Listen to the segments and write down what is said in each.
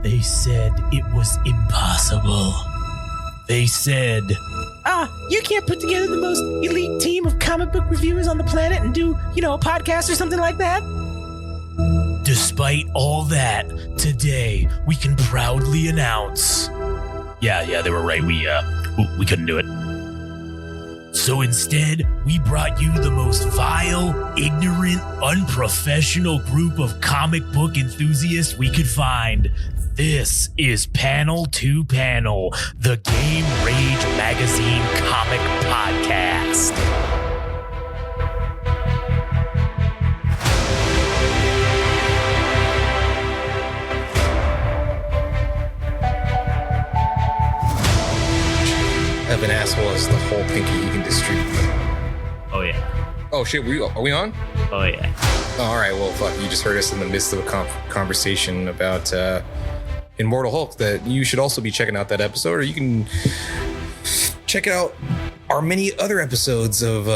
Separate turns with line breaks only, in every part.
They said it was impossible. They said, you can't put together the most elite team of comic book reviewers on the planet and do, a podcast or something like that. Despite all that, today we can proudly announce. Yeah, they were right. We couldn't do it. So instead, we brought you the most vile, ignorant, unprofessional group of comic book enthusiasts we could find. This is Panel to Panel, the Game Rage Magazine comic podcast.
Of an asshole is the whole thinking you can distribute.
Oh, yeah.
Oh, shit. Are we on?
Oh, yeah.
Oh, all right. Well, fuck. You just heard us in the midst of a conversation about Immortal Hulk that you should also be checking out that episode, or you can check out our many other episodes of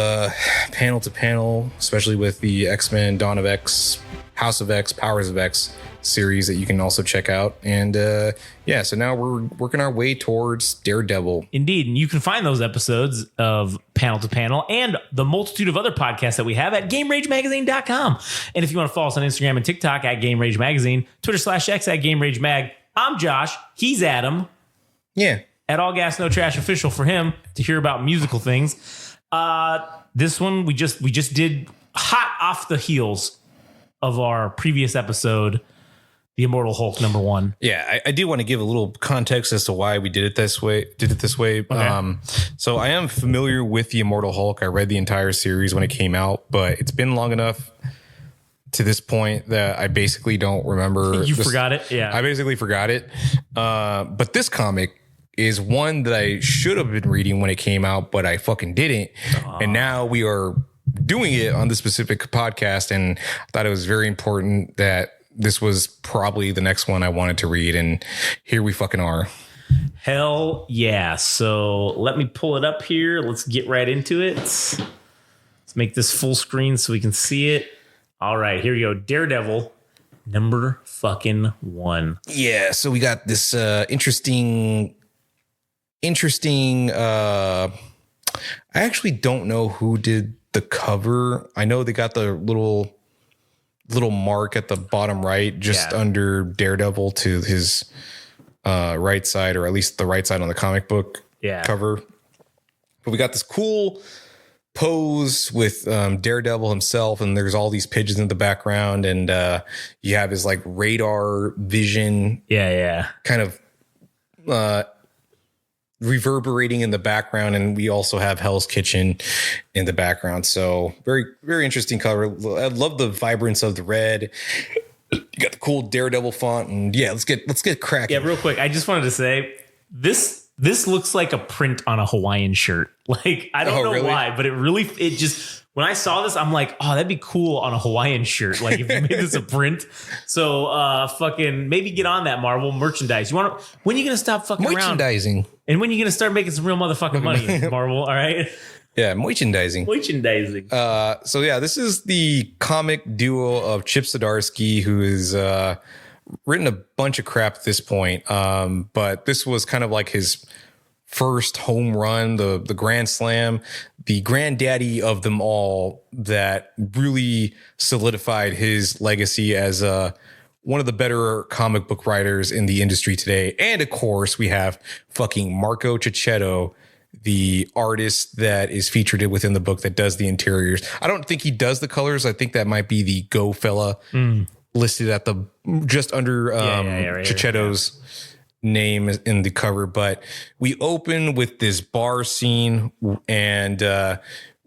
Panel to Panel, especially with the X-Men, Dawn of X, House of X, Powers of X series that you can also check out. And so now we're working our way towards Daredevil.
Indeed. And you can find those episodes of Panel to Panel and the multitude of other podcasts that we have at GameRageMagazine.com. And if you want to follow us on Instagram and TikTok at Game Rage Magazine, Twitter/X at Game Rage Mag. I'm Josh. He's Adam.
Yeah.
At All Gas No Trash Official for him to hear about musical things. This one we just did hot off the heels of our previous episode, The Immortal Hulk #1.
Yeah, I do want to give a little context as to why we did it this way. Okay. So I am familiar with The Immortal Hulk. I read the entire series when it came out, but it's been long enough to this point that I basically don't remember.
Forgot it? Yeah.
I basically forgot it. But this comic is one that I should have been reading when it came out, but I fucking didn't. And now we are doing it on this specific podcast, and I thought it was very important that this was probably the next one I wanted to read, and here we fucking are.
Hell yeah. So let me pull it up here. Let's get right into it. Let's make this full screen so we can see it. All right, here we go. Daredevil #1.
Yeah, so we got this interesting I actually don't know who did the cover. I know they got the little mark at the bottom right, just under Daredevil to his right side, or at least the right side on the comic book cover. But we got this cool pose with Daredevil himself, and there's all these pigeons in the background, and you have his like radar vision, kind of reverberating in the background, and we also have Hell's Kitchen in the background. So very, very interesting cover. I love the vibrance of the red. You got the cool Daredevil font, and let's get cracking.
Yeah, real quick, I just wanted to say this looks like a print on a Hawaiian shirt. Like, I don't know why, but it just when I saw this, I'm like, oh, that'd be cool on a Hawaiian shirt. Like, if you made this a print. So fucking maybe get on that, Marvel merchandise. When are you gonna stop fucking
merchandising?
And when are you gonna start making some real motherfucking money, Marvel? All right.
Yeah, merchandising. So yeah, this is the comic duo of Chip Zdarsky, who is written a bunch of crap at this point. But this was kind of like his first home run, the grand slam, the granddaddy of them all, that really solidified his legacy as one of the better comic book writers in the industry today. And of course, we have fucking Marco Cicchetto, the artist that is featured within the book that does the interiors. I don't think he does the colors. I think that might be the Go fella listed at the just under Cicchetto's name in the cover. But we open with this bar scene, and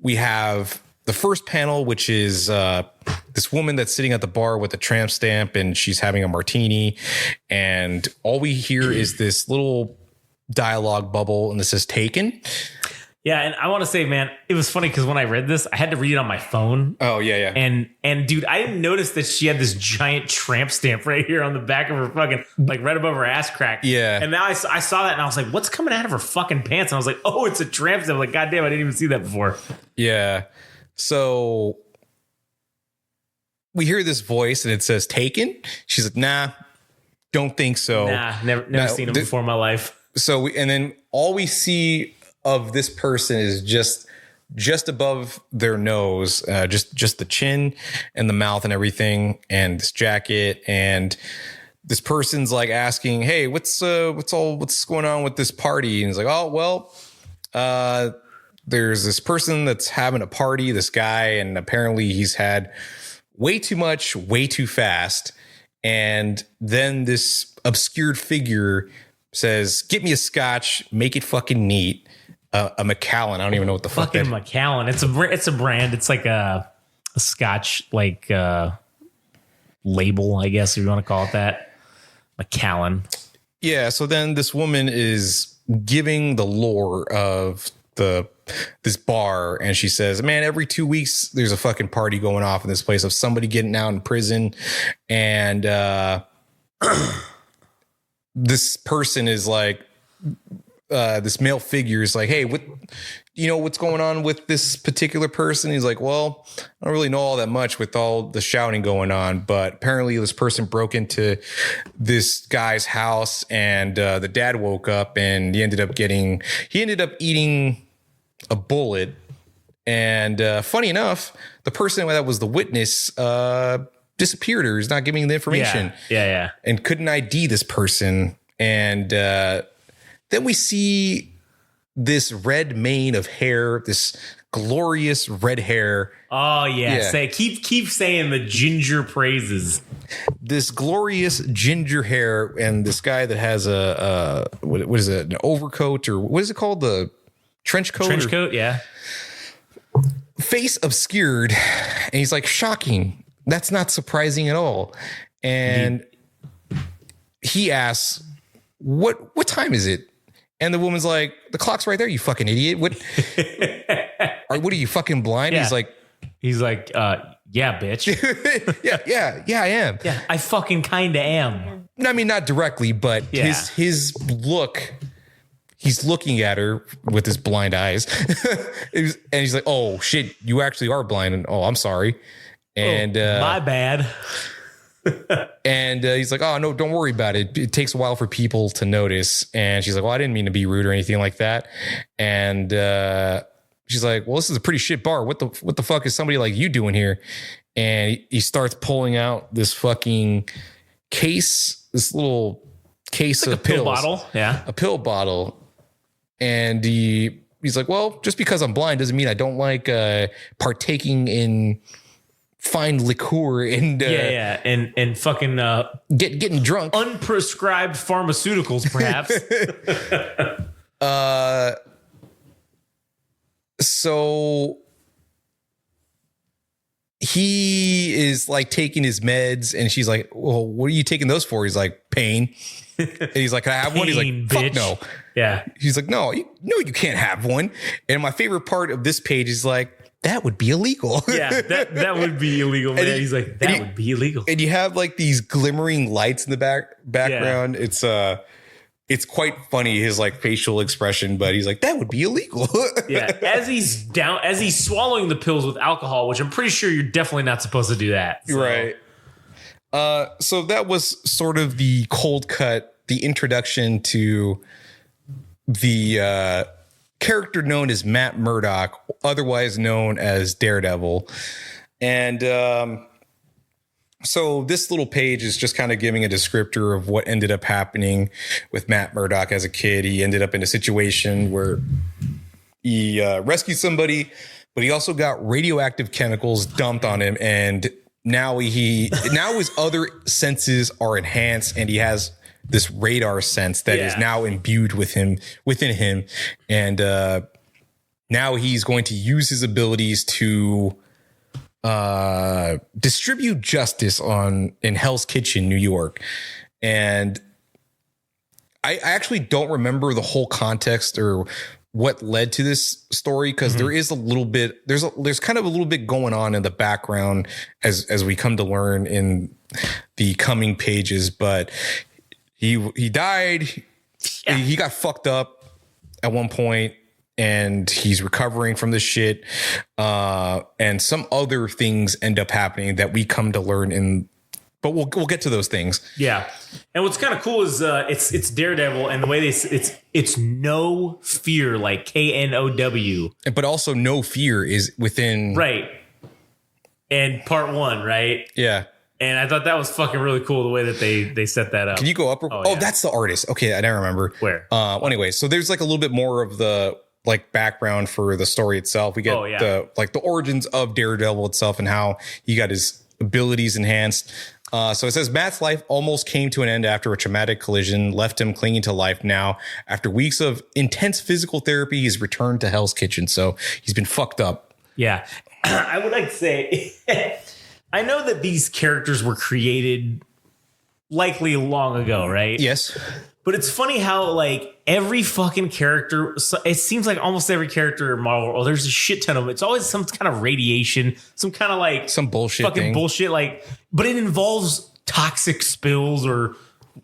we have the first panel, which is this woman that's sitting at the bar with a tramp stamp, and she's having a martini, and all we hear is this little dialogue bubble, and this is taken.
Yeah, and I want to say, man, it was funny because when I read this, I had to read it on my phone.
Oh, yeah.
And dude, I didn't notice that she had this giant tramp stamp right here on the back of her fucking, like right above her ass crack.
Yeah.
And now I saw that and I was like, what's coming out of her fucking pants? And I was like, oh, it's a tramp stamp. I'm like, goddamn, I didn't even see that before.
Yeah. So we hear this voice and it says taken. She's like, nah, Don't think so.
Nah, never seen him before in my life.
So, and then all we see of this person is just above their nose, just the chin and the mouth and everything, and this jacket. And this person's like asking, "Hey, what's going on with this party?" And he's like, "Oh, well, there's this person that's having a party, this guy, and apparently he's had way too much, way too fast." And then this obscured figure says, "Get me a scotch, make it fucking neat." A Macallan. I don't even know what the fuck.
Fucking Macallan. It's a brand. It's like a Scotch label, I guess, if you want to call it that. Macallan.
Yeah. So then this woman is giving the lore of this bar, and she says, "Man, every 2 weeks there's a fucking party going off in this place of somebody getting out in prison, and this person is like." This male figure is like, "Hey, what's going on with this particular person?" He's like, "Well, I don't really know all that much with all the shouting going on, but apparently this person broke into this guy's house, and the dad woke up, and he ended up eating a bullet. And funny enough, the person that was the witness disappeared or is not giving the information.
Yeah.
And couldn't ID this person. And then we see this red mane of hair, this glorious red hair.
Oh yeah. Say keep saying the ginger praises.
This glorious ginger hair, and this guy that has what is it, an overcoat, or what is it called, the trench coat?
Trench coat, yeah.
Face obscured, and he's like, "Shocking. That's not surprising at all." And he asks, "What time is it?" And the woman's like, "The clock's right there, you fucking idiot. What are you, fucking blind?"
Yeah.
He's like,
yeah, bitch.
yeah, I am.
Yeah, I fucking kind of am.
I mean, not directly, but his look, he's looking at her with his blind eyes. And he's like, "Oh shit, you actually are blind." And "Oh, I'm sorry." And
my bad.
And he's like, "Oh no, don't worry about it. It takes a while for people to notice." And she's like, "Well, I didn't mean to be rude or anything like that." And she's like, "Well, this is a pretty shit bar. What the fuck is somebody like you doing here?" And he starts pulling out this fucking case, this little case of pills,
bottle,
a pill bottle. And he's like, "Well, just because I'm blind doesn't mean I don't like partaking in fine liqueur and
and fucking
getting drunk,
unprescribed pharmaceuticals, perhaps."
So he is like taking his meds, and she's like, "Well, what are you taking those for?" He's like, "Pain." And he's like, "Can I have one?" He's like, "Fuck no."
Yeah.
He's like, "No, you can't have one." And my favorite part of this page is like, "That would be illegal."
Yeah, that would be illegal, man. He's like, that would be illegal.
And you have like these glimmering lights in the background. Yeah. It's quite funny, his like facial expression, but he's like, "That would be illegal."
Yeah, as he's swallowing the pills with alcohol, which I'm pretty sure you're definitely not supposed to do that. So.
Right. So that was sort of the cold cut, the introduction to the character known as Matt Murdock, otherwise known as Daredevil. And so this little page is just kind of giving a descriptor of what ended up happening with Matt Murdock as a kid. He ended up in a situation where he rescued somebody, but he also got radioactive chemicals dumped on him. And now his other senses are enhanced, and he has this radar sense that is now imbued within him. And now he's going to use his abilities to distribute justice in Hell's Kitchen, New York. And I actually don't remember the whole context or what led to this story, because there is a little bit, there's kind of a little bit going on in the background as we come to learn in the coming pages. But he died. Yeah. He got fucked up at one point, and he's recovering from this shit. And some other things end up happening that we come to learn in but we'll get to those things.
Yeah. And what's kind of cool is it's Daredevil, and the way it's no fear, like KNOW.
But also no fear is within.
Right. And part 1, right?
Yeah.
And I thought that was fucking really cool the way that they set that up.
Can you go up? Oh, that's the artist. Okay, I don't remember.
Where?
Anyway, so there's like a little bit more of the like background for the story itself. We get the origins of Daredevil itself and how he got his abilities enhanced. So it says Matt's life almost came to an end after a traumatic collision left him clinging to life. Now, after weeks of intense physical therapy, he's returned to Hell's Kitchen. So he's been fucked up.
Yeah. I would like to say, I know that these characters were created likely long ago, right?
Yes.
But it's funny how like every fucking character, it seems like almost every character in Marvel, there's a shit ton of them. It's always some kind of radiation, some kind of like
some bullshit
fucking
thing.
Bullshit. Like, but it involves toxic spills or,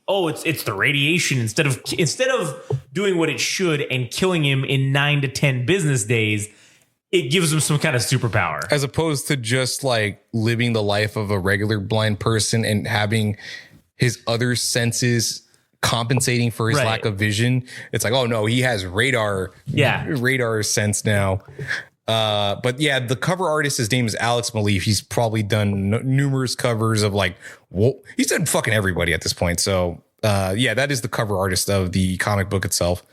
it's the radiation instead of doing what it should and killing him in 9 to 10 business days. It gives him some kind of superpower.
As opposed to just like living the life of a regular blind person and having his other senses compensating for his lack of vision. It's like, oh no, he has radar sense now. But yeah, the cover artist, his name is Alex Maleev. He's probably done numerous covers of like, he's done fucking everybody at this point. So that is the cover artist of the comic book itself.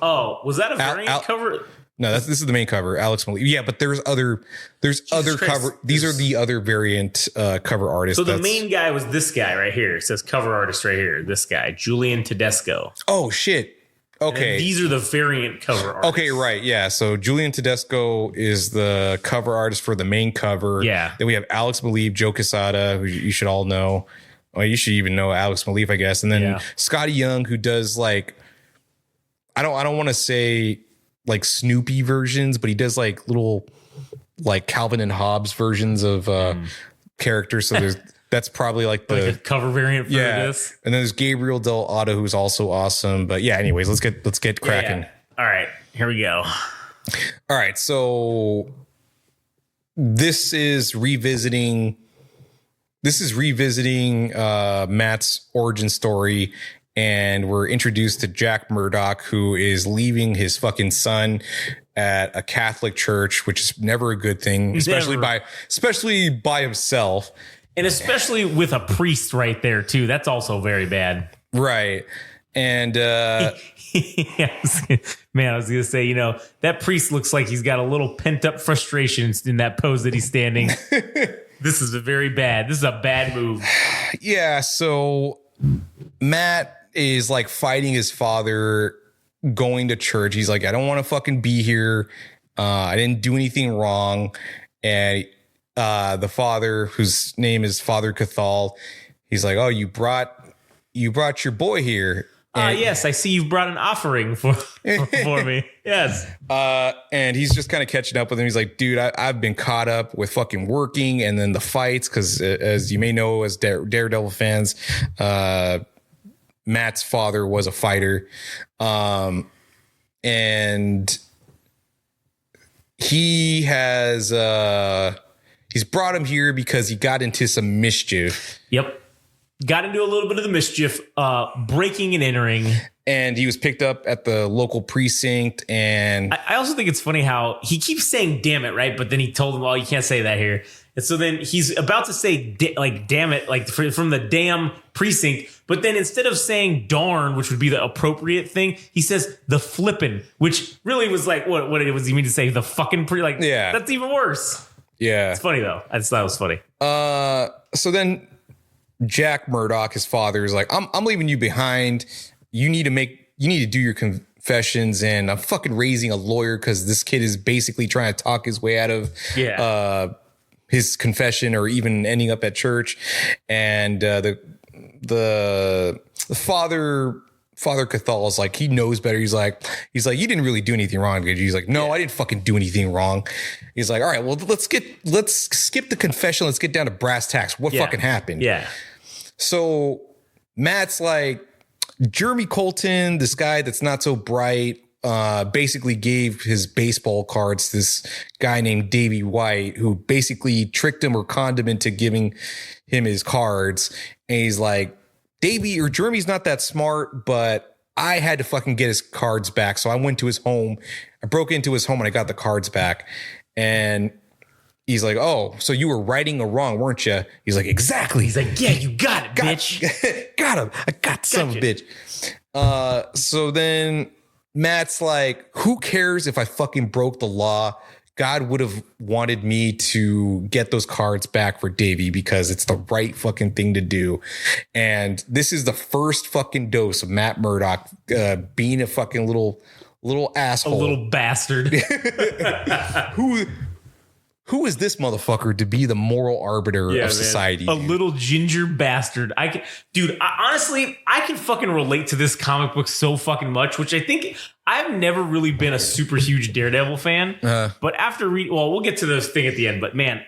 Oh, was that a variant cover?
No, this is the main cover, Alex Maleev. Yeah, but there's other cover. These are the other variant cover artists.
So the main guy was this guy right here. It says cover artist right here. This guy, Julian Tedesco.
Oh shit. Okay.
These are the variant cover artists.
Okay, right. Yeah. So Julian Tedesco is the cover artist for the main cover.
Yeah.
Then we have Alex Maleev, Joe Quesada, who you should all know. Well, you should even know Alex Maleev, I guess. And then Scotty Young, who does like, I don't want to say like Snoopy versions, but he does like little like Calvin and Hobbes versions of characters. So that's probably like the
a cover variant for this.
And then there's Gabriel Del Otto, who's also awesome. But yeah, anyways, let's get cracking.
Yeah. All right, here we go.
All right, so this is revisiting Matt's origin story. And we're introduced to Jack Murdock, who is leaving his fucking son at a Catholic church, which is never a good thing, especially by himself.
And especially with a priest right there, too. That's also very bad.
Right. And
I was going to say, that priest looks like he's got a little pent up frustration in that pose that he's standing. This is a bad move.
Yeah. So Matt is like fighting his father going to church. He's like, I don't want to fucking be here. I didn't do anything wrong. And the father, whose name is Father Cathal, he's like, oh, you brought your boy here.
Yes, I see you've brought an offering for me. Yes.
And he's just kind of catching up with him. He's like, dude, I've been caught up with fucking working and then the fights. Cause as you may know, as Daredevil fans, Matt's father was a fighter. And he has, he's brought him here because he got into some mischief.
Yep. Got into a little bit of the mischief, breaking and entering.
And he was picked up at the local precinct. And
I also think it's funny how he keeps saying, damn it, right? But then he told him, oh, you can't say that here. And so then he's about to say, damn it, like from the damn precinct. But then instead of saying darn, which would be the appropriate thing, he says the flippin', which really was like, what was he mean to say? The fucking
yeah.
That's even worse.
Yeah.
It's funny, though. I just thought it was funny.
So then Jack Murdock, his father, is like, I'm leaving you behind. You need to do your confessions, and I'm fucking raising a lawyer because this kid is basically trying to talk his way out of his confession or even ending up at church. And the father Cathal is like, he knows better. He's like, you didn't really do anything wrong, did you? He's like, no, I didn't fucking do anything wrong. He's like, all right, well, let's skip the confession. Let's get down to brass tacks. What fucking happened?
Yeah.
So Matt's like, Jeremy Colton, this guy that's not so bright, basically gave his baseball cards to this guy named Davey White, who basically tricked him or conned him into giving him his cards. And he's like, Davey or Jeremy's not that smart, but I had to fucking get his cards back. So I went to his home. I broke into his home and I got the cards back. And he's like, oh, so you were righting a wrong, weren't you? He's like, exactly.
He's like, yeah, you got it, bitch.
Got him. I got the son of a bitch. So then Matt's like, who cares if I fucking broke the law? God would have wanted me to get those cards back for Davey because it's the right fucking thing to do. And this is the first fucking dose of Matt Murdock being a fucking little asshole.
A little bastard.
Who is this motherfucker to be the moral arbiter of society?
A little ginger bastard. Honestly, I can fucking relate to this comic book so fucking much, which I think I've never really been a super huge Daredevil fan. But after reading, well, we'll get to this thing at the end, but man,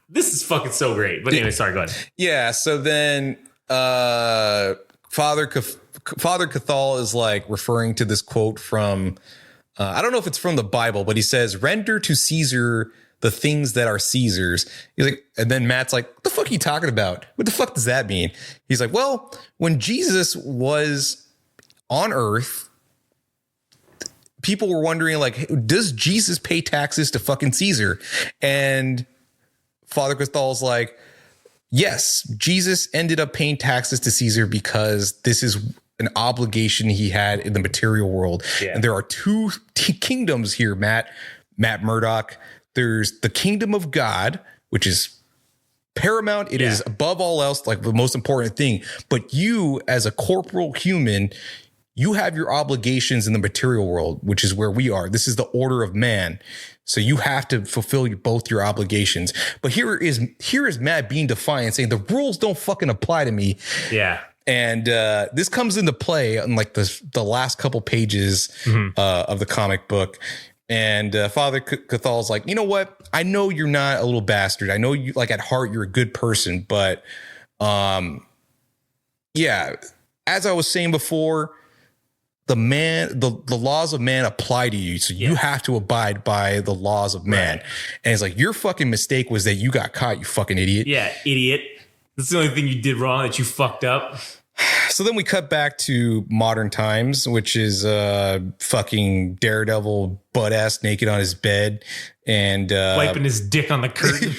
this is fucking so great. But anyway, sorry, go ahead.
Yeah. So then Father Cathal is like referring to this quote from, I don't know if it's from the Bible, but he says, render to Caesar the things that are Caesar's. He's like, and then Matt's like, what the fuck are you talking about? What the fuck does that mean? He's like, well, when Jesus was on earth, people were wondering, like, does Jesus pay taxes to fucking Caesar? And Father Cathal's like, yes, Jesus ended up paying taxes to Caesar because this is an obligation he had in the material world. Yeah. And there are two kingdoms here, Matt Murdock. There's the kingdom of God, which is paramount. It is above all else, like the most important thing. But you, as a corporal human, you have your obligations in the material world, which is where we are. This is the order of man. So you have to fulfill both your obligations. But here is Matt being defiant, saying the rules don't fucking apply to me.
Yeah.
And this comes into play on like the last couple pages of the comic book. And Father Cathal's like, you know what? I know you're not a little bastard. I know you, like, at heart, you're a good person. But yeah, as I was saying before, the laws of man apply to you. So you have to abide by the laws of man. Right. And it's like, your fucking mistake was that you got caught, you fucking idiot.
Yeah, idiot. That's the only thing you did wrong, that you fucked up.
So then we cut back to modern times, which is fucking Daredevil butt ass naked on his bed and
wiping his dick on the curtain.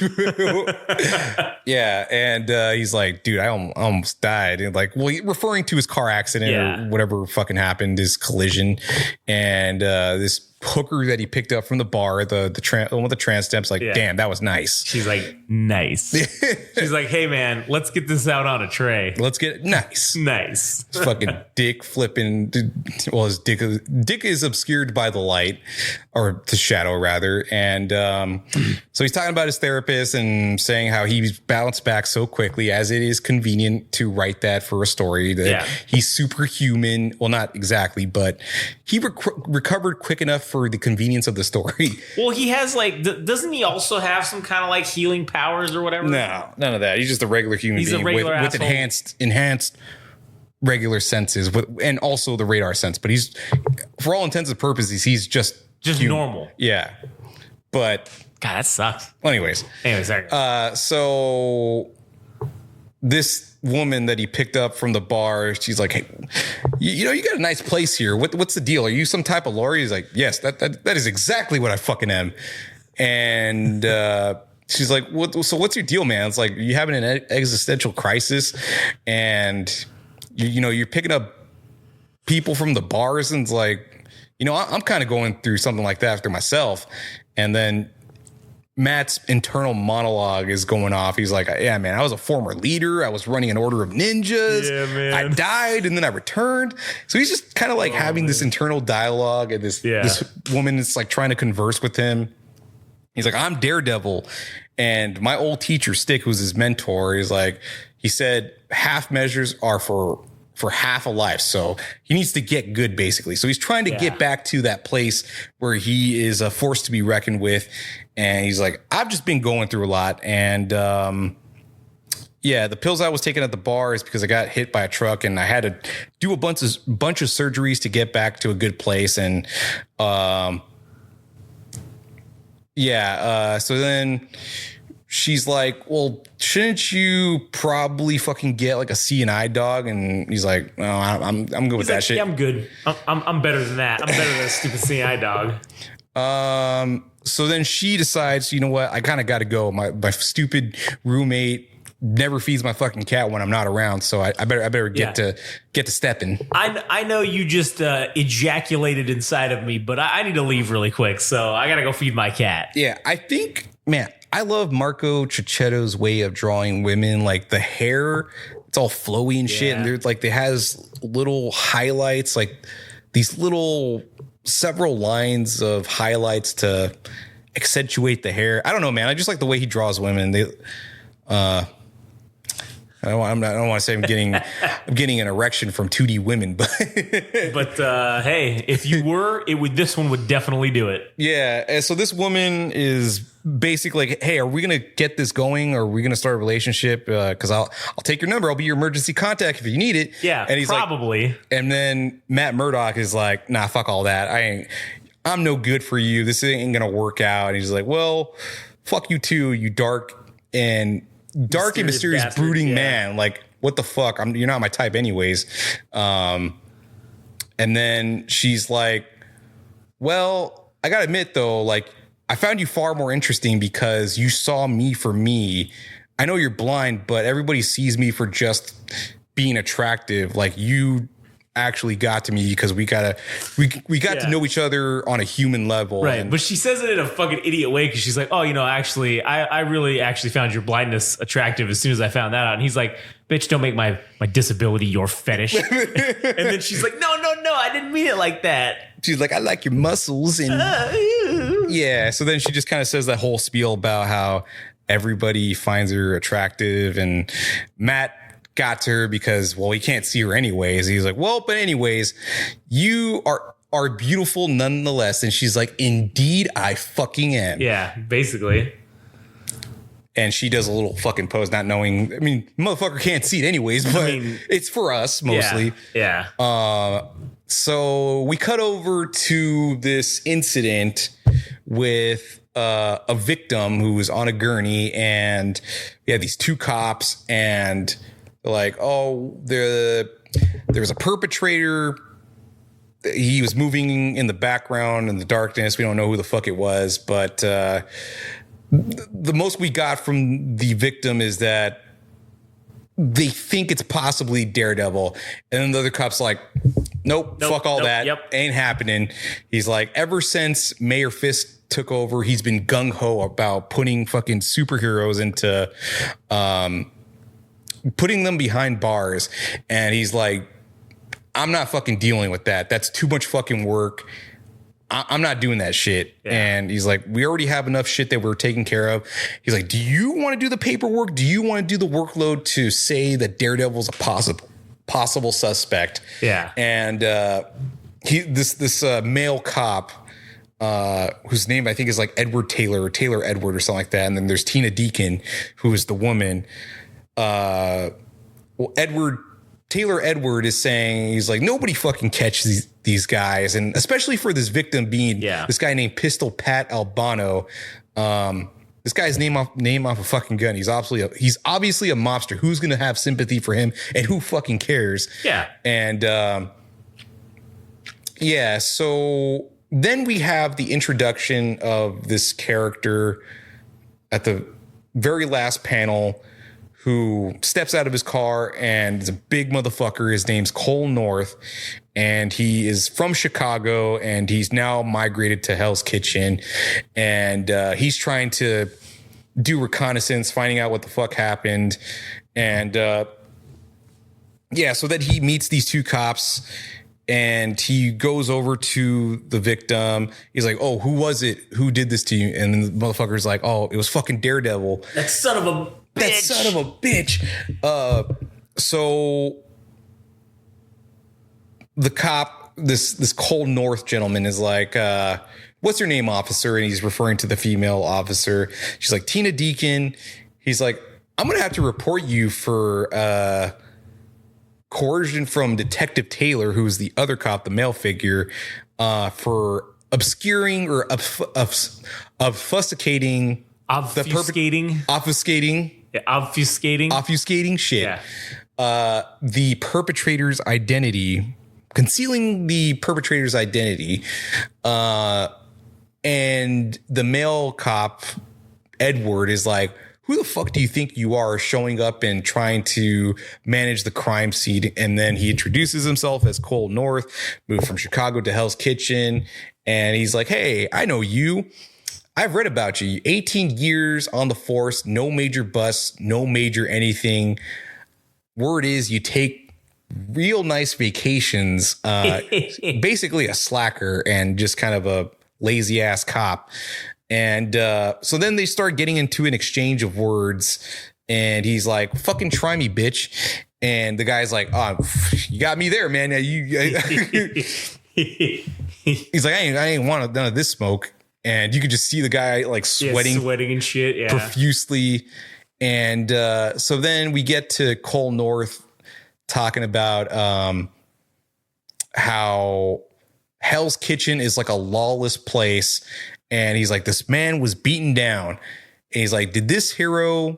Yeah. And he's like, dude, I almost died. And like, well, referring to his car accident or whatever fucking happened, his collision. And this hooker that he picked up from the bar, one of the trans steps, like, damn, that was nice.
She's like, nice. She's like, hey man, let's get this out on a tray.
Let's get it nice. Fucking dick flipping. Well, his dick is obscured by the light, or the shadow rather. And so he's talking about his therapist and saying how he's bounced back so quickly, as it is convenient to write that for a story, that he's superhuman. Well, not exactly, but he recovered quick enough for the convenience of the story.
Well, he has like, doesn't he also have some kind of like healing powers or whatever?
No, none of that. He's just a regular human being with enhanced regular senses, and also the radar sense. But he's, for all intents and purposes, he's just
normal.
Yeah. But
God, that sucks.
Anyways, sorry. So this woman that he picked up from the bar, she's like, hey, you got a nice place here. What's the deal? Are you some type of lawyer? He's like, yes, that is exactly what I fucking am. And she's like, so what's your deal, man? It's like, you having an existential crisis, and you're picking up people from the bars, and it's like, I'm kind of going through something like that after myself. And then Matt's internal monologue is going off. He's like, yeah, man, I was a former leader. I was running an order of ninjas. Yeah, man. I died and then I returned. So he's just kind of like having this internal dialogue, and this woman is like trying to converse with him. He's like, I'm Daredevil. And my old teacher, Stick, who's his mentor, he said half measures are for half a life. So he needs to get good, basically. So he's trying to get back to that place where he is a force to be reckoned with. And he's like, I've just been going through a lot. And Yeah, the pills I was taking at the bar is because I got hit by a truck and I had to do a bunch of surgeries to get back to a good place. And so then she's like, well, shouldn't you probably fucking get like a CNI dog? And he's like, no, I'm good with that shit.
Yeah, I'm good. I'm better than that. I'm better than a stupid CNI dog.
So then she decides, you know what? I kind of got to go. My stupid roommate never feeds my fucking cat when I'm not around. So I better get to stepping.
I know you just ejaculated inside of me, but I need to leave really quick. So I got to go feed my cat.
Yeah, I think, man, I love Marco Cicchetto's way of drawing women. Like the hair, it's all flowy and shit. And there's like, it has little highlights, like these little several lines of highlights to accentuate the hair. I don't know, man. I just like the way he draws women. I don't want to say I'm getting an erection from 2D women, but
hey, if you were, this one would definitely do it.
Yeah. And so this woman is basically like, hey, are we gonna get this going? Or are we gonna start a relationship? Because I'll take your number. I'll be your emergency contact if you need it.
Yeah,
and he's
probably.
Like, and then Matt Murdock is like, nah, fuck all that. I'm no good for you. This ain't gonna work out. And he's like, well, fuck you too, you dark and mysterious bastard, brooding man. Like, what the fuck? You're not my type anyways. And then she's like, well, I gotta admit though, like, I found you far more interesting because you saw me for me. I know you're blind, but everybody sees me for just being attractive. Like, you actually got to me because we got to know each other on a human level.
Right. But she says it in a fucking idiot way because she's like, oh, actually, I really actually found your blindness attractive as soon as I found that out. And he's like, bitch, don't make my disability your fetish. And then she's like, no, I didn't mean it like that.
She's like, I like your muscles. And yeah. So then she just kind of says that whole spiel about how everybody finds her attractive, and Matt got to her because, well, he can't see her anyways. He's like, well, but anyways, you are beautiful nonetheless. And she's like, indeed, I fucking am.
Yeah, basically.
And she does a little fucking pose, not knowing. I mean, motherfucker can't see it anyways, but it's for us mostly.
Yeah.
So we cut over to this incident with a victim who was on a gurney, and we had these two cops, and they're like, oh, there was a perpetrator. He was moving in the background in the darkness. We don't know who the fuck it was, but the most we got from the victim is that they think it's possibly Daredevil. And then the other cop's like, nope, fuck all that.
Yep.
Ain't happening. He's like, ever since Mayor Fisk took over, he's been gung-ho about putting fucking superheroes into putting them behind bars. And he's like, I'm not fucking dealing with that. That's too much fucking work. I'm not doing that shit. Yeah. And he's like, we already have enough shit that we're taking care of. He's like, do you want to do the paperwork? Do you want to do the workload to say that Daredevil's a possible suspect?
Yeah.
And this male cop, whose name I think is like Edward Taylor or Taylor Edward or something like that. And then there's Tina Deacon, who is the woman. Taylor Edward is saying, he's like, nobody fucking catches these guys. And especially for this victim being this guy named Pistol Pat Albano. This guy's name off a fucking gun. He's obviously a mobster. Who's going to have sympathy for him, and who fucking cares?
Yeah.
And so then we have the introduction of this character at the very last panel, who steps out of his car and is a big motherfucker. His name's Cole North, and he is from Chicago, and he's now migrated to Hell's Kitchen, and he's trying to do reconnaissance, finding out what the fuck happened. And so that he meets these two cops, and he goes over to the victim. He's like, oh, who was it? Who did this to you? And the motherfucker's like, oh, it was fucking Daredevil.
That son of a bitch.
So the cop, this Cole North gentleman, is like, what's your name, officer? And he's referring to the female officer. She's like, Tina Deacon. He's like, I'm going to have to report you for coercion from Detective Taylor, who is the other cop, the male figure, for obscuring or obfuscating. Obfuscating shit.
Yeah.
The perpetrator's identity, concealing the perpetrator's identity. And the male cop, Edward, is like, who the fuck do you think you are, showing up and trying to manage the crime scene? And then he introduces himself as Cole North, moved from Chicago to Hell's Kitchen. And he's like, hey, I know you. I've read about you. 18 years on the force, no major busts, no major anything. Word is you take real nice vacations, basically a slacker and just kind of a lazy ass cop. And so then they start getting into an exchange of words, and he's like, fucking try me, bitch. And the guy's like, oh, you got me there, man. He's like, I ain't want none of this smoke. And you could just see the guy like sweating
and shit,
profusely. And so then we get to Cole North talking about how Hell's Kitchen is like a lawless place. And he's like, this man was beaten down. And he's like, did this hero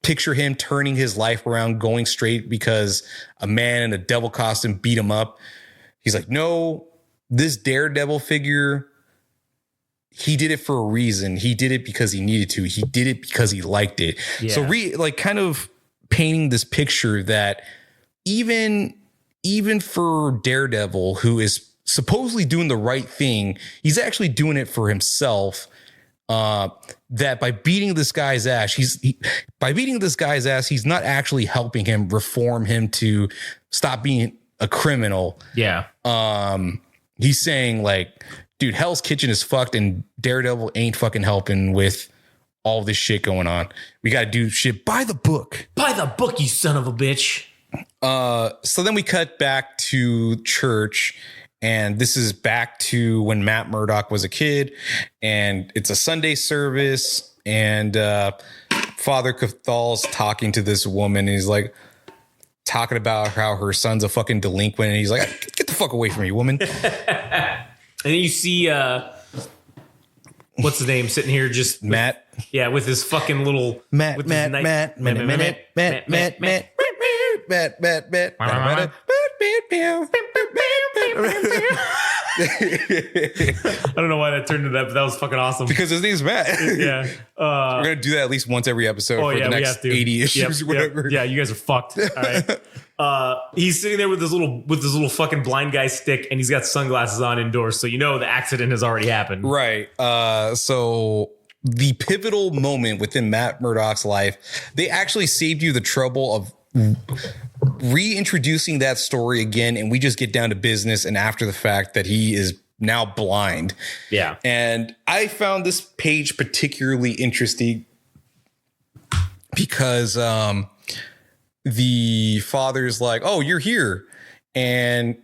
picture him turning his life around, going straight because a man in a devil costume beat him up? He's like, no, this Daredevil figure, he did it for a reason. He did it because he needed to. He did it because he liked it. Yeah. So kind of painting this picture that even for Daredevil, who is supposedly doing the right thing, he's actually doing it for himself. That by beating this guy's ass, he's not actually helping him, reform him to stop being a criminal.
Yeah.
He's saying like, dude, Hell's Kitchen is fucked and Daredevil ain't fucking helping with all this shit going on. We got to do shit by the book.
By the book, you son of a bitch.
So then we cut back to church, and this is back to when Matt Murdock was a kid, and it's a Sunday service, and Father Cathal's talking to this woman, and he's like talking about how her son's a fucking delinquent, and he's like, get the fuck away from me, woman.
And then you see, what's his name sitting here? Just
Matt.
Yeah, with his fucking little
Matt.
I don't know why that turned into that, but that was fucking awesome.
Because his name's Matt.
Yeah.
We're going to do that at least once every episode for the next 80 issues or whatever.
Yep. Yeah, you guys are fucked. All right. He's sitting there with his little fucking blind guy stick, and he's got sunglasses on indoors, so you know the accident has already happened.
Right. So the pivotal moment within Matt Murdock's life, they actually saved you the trouble of reintroducing that story again, and we just get down to business, and after the fact that he is now blind.
Yeah.
And I found this page particularly interesting because the father's like, oh, you're here. And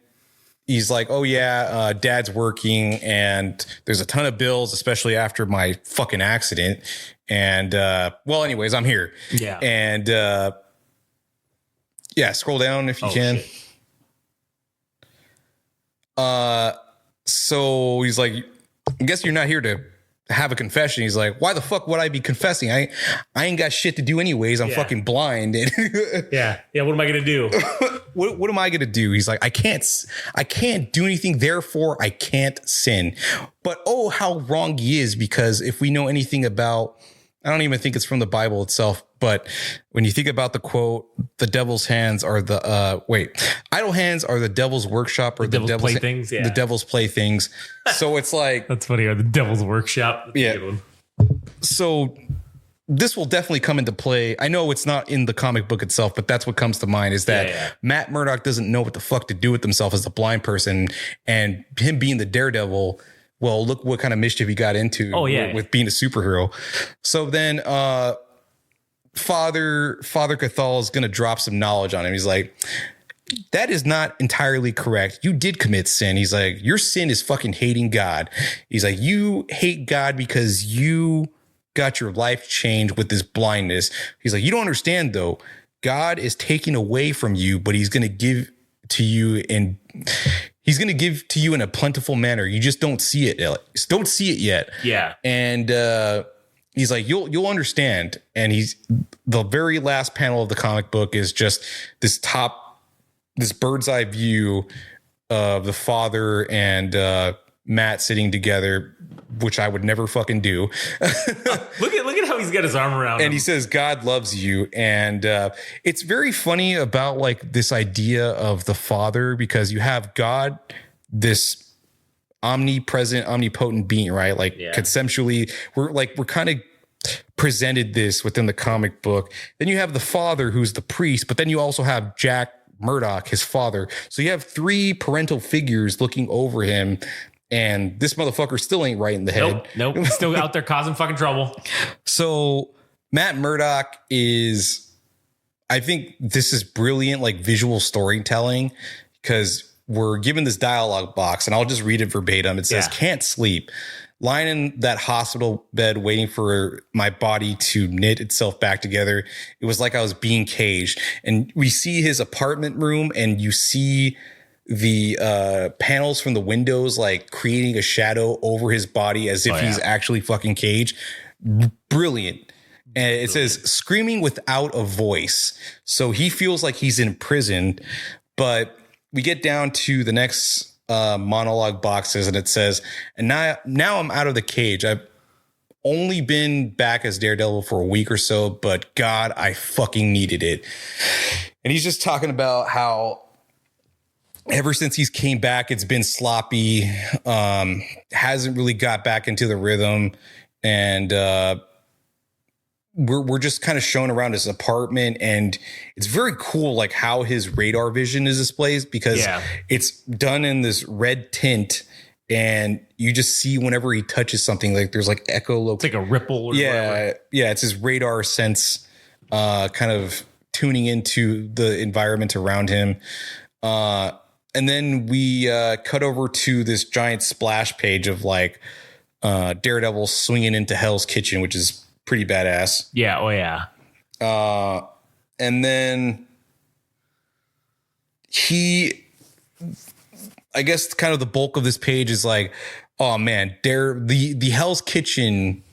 he's like, oh yeah, dad's working and there's a ton of bills, especially after my fucking accident. And well, anyways, I'm here.
Yeah.
And yeah, scroll down if you can. Shit. So he's like, I guess you're not here to have a confession. He's like, why the fuck would I be confessing? I ain't got shit to do anyways. I'm fucking blind.
Yeah. What am I gonna do?
What am I gonna do? He's like, I can't do anything. Therefore, I can't sin. But oh, how wrong he is, because if we know anything about, I don't even think it's from the Bible itself, but when you think about the quote, the devil's hands are idle hands are the devil's workshop, or the devil's
playthings. Yeah.
The devil's playthings. So it's like,
that's funny. Or the devil's workshop. That's
yeah. So this will definitely come into play. I know it's not in the comic book itself, but that's what comes to mind, is that Matt Murdock doesn't know what the fuck to do with himself as a blind person, and him being the Daredevil. Well, look what kind of mischief he got into with being a superhero. So then Father Cathal is going to drop some knowledge on him. He's like, that is not entirely correct. You did commit sin. He's like, your sin is fucking hating God. He's like, you hate God because you got your life changed with this blindness. He's like, you don't understand though. God is taking away from you, but he's going to give to you in a plentiful manner. You just don't see it. Don't see it yet.
Yeah.
And he's like, you'll understand. And the very last panel of the comic book is just this bird's eye view of the father and Matt sitting together, which I would never fucking do.
Look at how he's got his arm around him.
And he says, God loves you. And it's very funny about like this idea of the father, because you have God, this omnipresent, omnipotent being, right? Like conceptually, we're kind of presented this within the comic book. Then you have the father who's the priest, but then you also have Jack Murdoch, his father. So you have three parental figures looking over him. And this motherfucker still ain't right in the head.
Nope. Still out there causing fucking trouble.
So Matt Murdock I think this is brilliant, like visual storytelling, because we're given this dialogue box, and I'll just read it verbatim. It says, can't sleep. Lying in that hospital bed waiting for my body to knit itself back together. It was like I was being caged. And we see his apartment room, and you see the panels from the windows like creating a shadow over his body as if he's actually fucking caged. Brilliant. And it says screaming without a voice. So he feels like he's in prison. But we get down to the next monologue boxes, and it says, and now I'm out of the cage. I've only been back as Daredevil for a week or so, but God, I fucking needed it. And he's just talking about how ever since he's came back, it's been sloppy, hasn't really got back into the rhythm. And we're just kind of shown around his apartment, and it's very cool, like how his radar vision is displayed, because it's done in this red tint, and you just see whenever he touches something, like there's like echolocation.
It's like a ripple or whatever.
Yeah, it's his radar sense kind of tuning into the environment around him. And then we cut over to this giant splash page of like Daredevil swinging into Hell's Kitchen, which is pretty badass.
Yeah. Oh, yeah.
And then I guess kind of the bulk of this page is like, oh man, the Hell's Kitchen,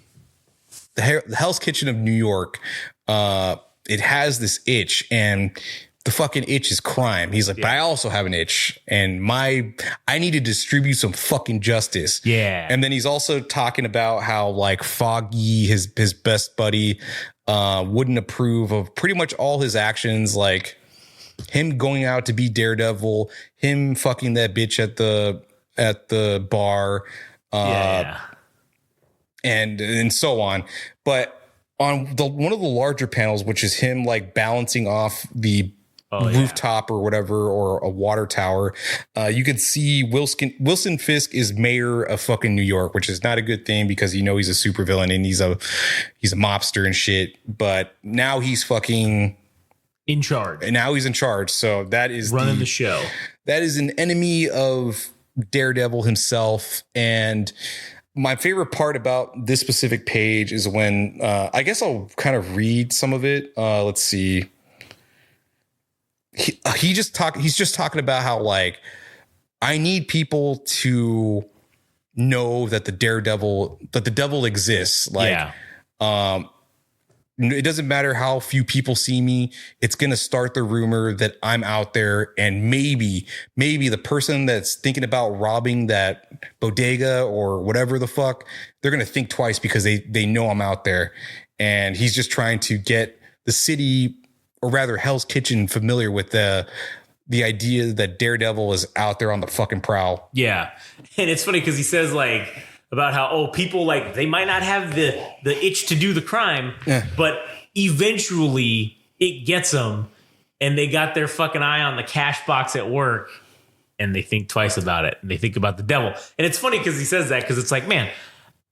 the Hell's Kitchen of New York, it has this itch, and the fucking itch is crime. He's like, but I also have an itch, and I need to distribute some fucking justice.
Yeah.
And then he's also talking about how like Foggy, his best buddy, wouldn't approve of pretty much all his actions, like him going out to be Daredevil, him fucking that bitch at the bar, and so on. But on one of the larger panels, which is him like balancing off the rooftop or whatever, or a water tower, you can see Wilson Fisk is mayor of fucking New York, which is not a good thing, because you know he's a supervillain and he's a mobster and shit. But now he's fucking
in charge.
And now he's in charge. So that is
running the show.
That is an enemy of Daredevil himself. And my favorite part about this specific page is when I guess I'll kind of read some of it. Let's see. He's just talking about how like I need people to know that the devil exists. Like, it doesn't matter how few people see me. It's going to start the rumor that I'm out there, and maybe the person that's thinking about robbing that bodega or whatever the fuck, they're going to think twice because they know I'm out there. And he's just trying to get the city, or rather Hell's Kitchen, familiar with the idea that Daredevil is out there on the fucking prowl.
Yeah. And it's funny because he says like about how, people like they might not have the itch to do the crime, but eventually it gets them, and they got their fucking eye on the cash box at work, and they think twice about it, and they think about the devil. And it's funny because he says that, because it's like, man,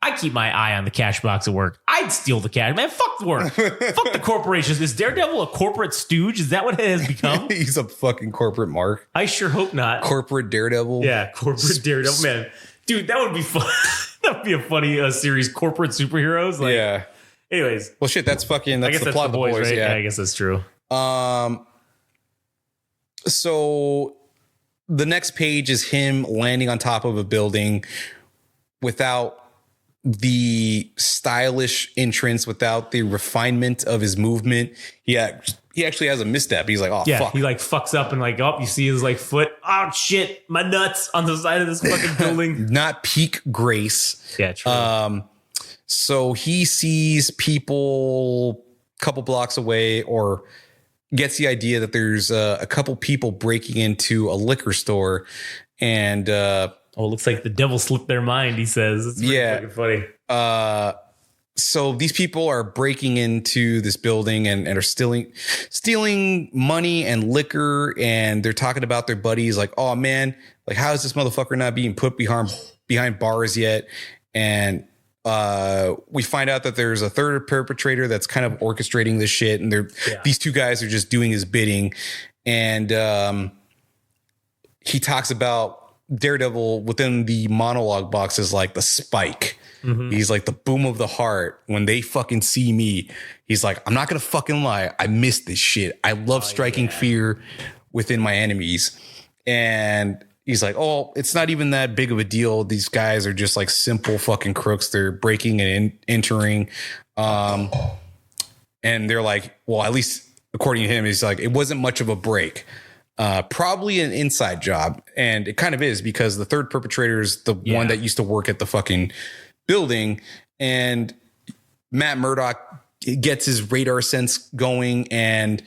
I keep my eye on the cash box at work. I'd steal the cash. Man, fuck the work. Fuck the corporations. Is Daredevil a corporate stooge? Is that what it has become?
He's a fucking corporate mark.
I sure hope not.
Corporate Daredevil.
Yeah, corporate Daredevil. Man, dude, that would be fun. That would be a funny series, corporate superheroes. Like, Anyways.
Well, shit, that's the plot of the boys, right?
Yeah, I guess that's true.
So the next page is him landing on top of a building without the stylish entrance, without the refinement of his movement. He actually has a misstep. He's like, oh, fuck.
He like fucks up and like, you see his like foot. Oh, shit. My nuts on the side of this fucking building.
Not peak grace.
Yeah, true.
So he sees people a couple blocks away, or gets the idea that there's a couple people breaking into a liquor store, and
it looks like the devil slipped their mind, he says. It's fucking funny.
So these people are breaking into this building and are stealing money and liquor, and they're talking about their buddies like, oh man, like how is this motherfucker not being put behind bars yet? And we find out that there's a third perpetrator that's kind of orchestrating this shit, and these two guys are just doing his bidding. And he talks about Daredevil within the monologue box is like the spike. Mm-hmm. He's like the boom of the heart. When they fucking see me, he's like, I'm not gonna fucking lie, I miss this shit. I love striking fear within my enemies. And he's like, oh, it's not even that big of a deal. These guys are just like simple fucking crooks. They're breaking and entering. And they're like, well, at least according to him, he's like, it wasn't much of a break. Probably an inside job. And it kind of is, because the third perpetrator is the one that used to work at the fucking building. And Matt Murdock gets his radar sense going. And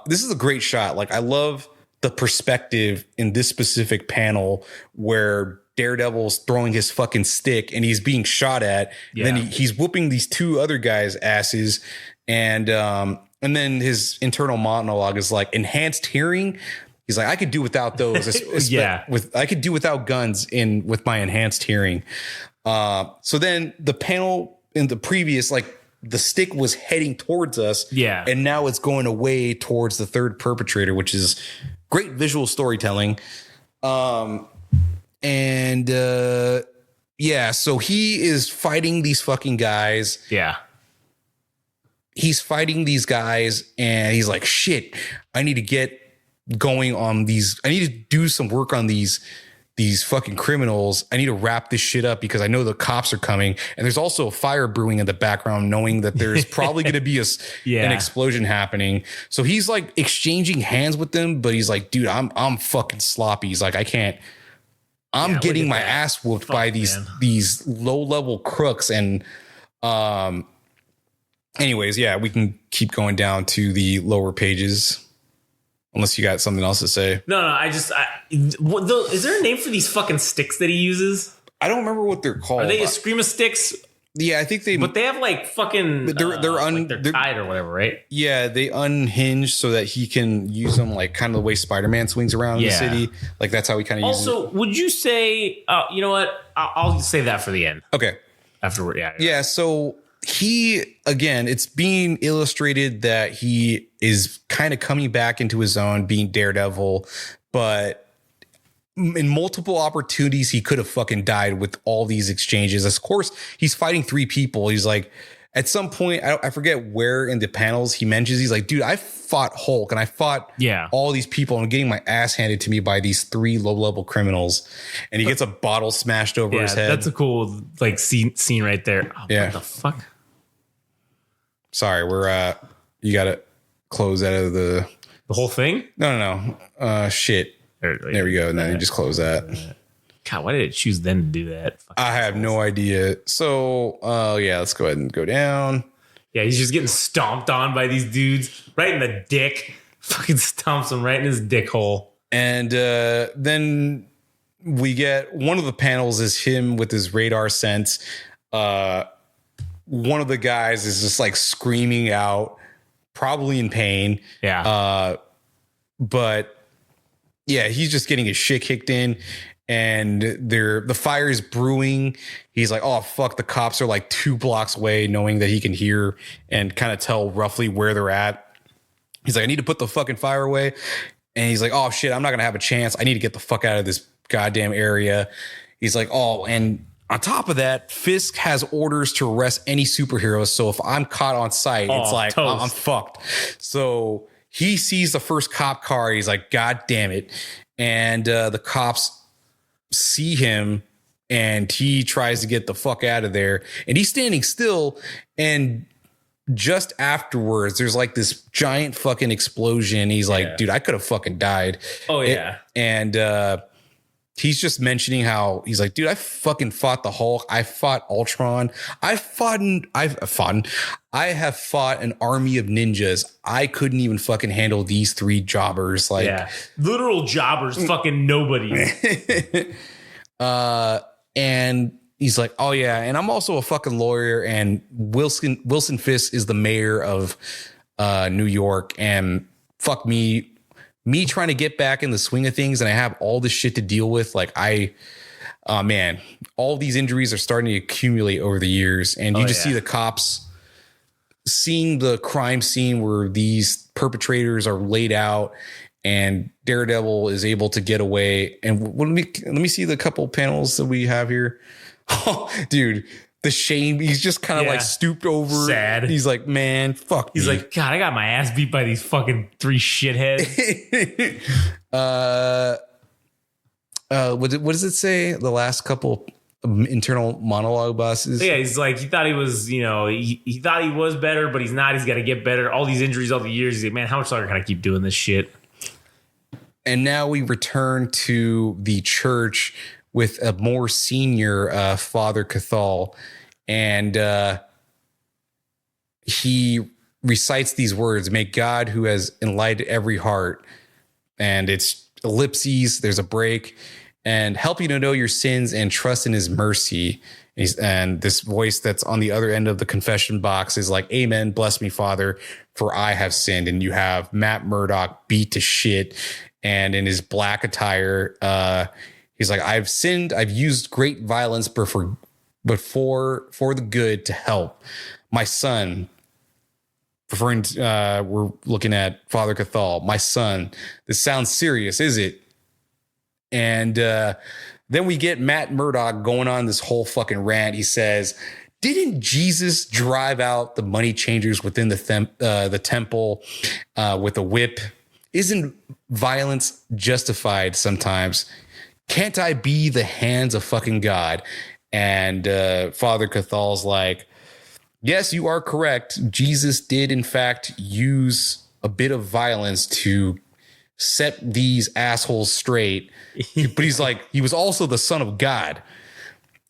this is a great shot. Like, I love the perspective in this specific panel where Daredevil's throwing his fucking stick and he's being shot at. Yeah. Then he's whooping these two other guys' asses. And then his internal monologue is like, enhanced hearing. He's like, I could do without those. I could do without guns with my enhanced hearing. So then the panel in the previous, like, the stick was heading towards us. Yeah. And now it's going away towards the third perpetrator, which is great visual storytelling. So he is fighting these fucking guys. Yeah. He's fighting these guys and he's like, shit, I need to get going on these. I need to do some work on these fucking criminals. I need to wrap this shit up because I know the cops are coming. And there's also a fire brewing in the background, knowing that there's probably going to be an explosion happening. So he's like exchanging hands with them, but he's like, dude, I'm fucking sloppy. He's like, I can't, I'm getting my ass whooped by these low level crooks. And, anyways, we can keep going down to the lower pages. Unless you got something else to say. No,
is there a name for these fucking sticks that he uses?
I don't remember what they're called.
Are they Eskrima sticks?
Yeah, I think they.
But they have like fucking. They're tied or whatever, right?
Yeah, they unhinge so that he can use them like kind of the way Spider-Man swings around the city. Like that's how he kind of uses it.
Also, would you say? You know what? I'll say that for the end.
Okay.
Afterward,
yeah. So. It's being illustrated that he is kind of coming back into his own, being Daredevil, but in multiple opportunities, he could have fucking died with all these exchanges. Of course, he's fighting three people. He's like, at some point, I forget where in the panels he mentions, he's like, dude, I fought Hulk and I fought all these people and I'm getting my ass handed to me by these three low level criminals. And he gets a bottle smashed over his head.
That's a cool like scene right there. Oh, what the fuck?
Sorry, you got to close out of the
whole thing.
No. Shit. There we go. Now you just close that.
God, why did it choose them to do that?
I have no idea. So, let's go ahead and go down.
Yeah, he's just getting stomped on by these dudes right in the dick. Fucking stomps him right in his dick hole.
And then we get one of the panels is him with his radar sense. One of the guys is just like screaming out, probably in pain. Yeah. But yeah, he's just getting his shit kicked in. And the fire is brewing. He's like, oh, fuck, the cops are like 2 blocks away, knowing that he can hear and kind of tell roughly where they're at. He's like, I need to put the fucking fire away. And he's like, oh, shit, I'm not going to have a chance. I need to get the fuck out of this goddamn area. He's like, oh, and On top of that, Fisk has orders to arrest any superheroes. So if I'm caught on site, it's like, I'm fucked. So he sees the first cop car. He's like, God damn it. And the cops see him and he tries to get the fuck out of there. And he's standing still. And just afterwards, there's like this giant fucking explosion. He's like, dude, I could have fucking died.
Oh, yeah.
He's just mentioning how he's like, dude, I fucking fought the Hulk. I fought Ultron. I have fought an army of ninjas. I couldn't even fucking handle these 3 jobbers. Like,
literal jobbers, fucking nobody.
And he's like, oh yeah, and I'm also a fucking lawyer. And Wilson Fisk is the mayor of New York, and fuck me trying to get back in the swing of things, and I have all this shit to deal with. Like man, all these injuries are starting to accumulate over the years. And you see the cops seeing the crime scene where these perpetrators are laid out and Daredevil is able to get away. And let me see the couple panels that we have here. Oh, dude. The shame. He's just kind of like stooped over. Sad. He's like, man, fuck.
He's like, God, I got my ass beat by these fucking 3 shitheads.
What does it say? The last couple internal monologue bosses.
Yeah, he's like, he thought he was, he thought he was better, but he's not. He's got to get better. All these injuries, all the years. He's like, man, how much longer can I keep doing this shit?
And now we return to the church with a more senior Father Cathal. And he recites these words, may God who has enlightened every heart. And it's ellipses, there's a break, and help you to know your sins and trust in his mercy. And this voice that's on the other end of the confession box is like, amen, bless me, Father, for I have sinned. And you have Matt Murdock beat to shit. And in his black attire, he's like, I've sinned. I've used great violence, but for the good to help my son. Referring to, we're looking at Father Cathal, my son. This sounds serious, is it? And then we get Matt Murdock going on this whole fucking rant. He says, didn't Jesus drive out the money changers within the temple with a whip? Isn't violence justified sometimes? Can't I be the hands of fucking God? And Father Cathal's like, yes, you are correct. Jesus did, in fact, use a bit of violence to set these assholes straight. But he's like, he was also the son of God.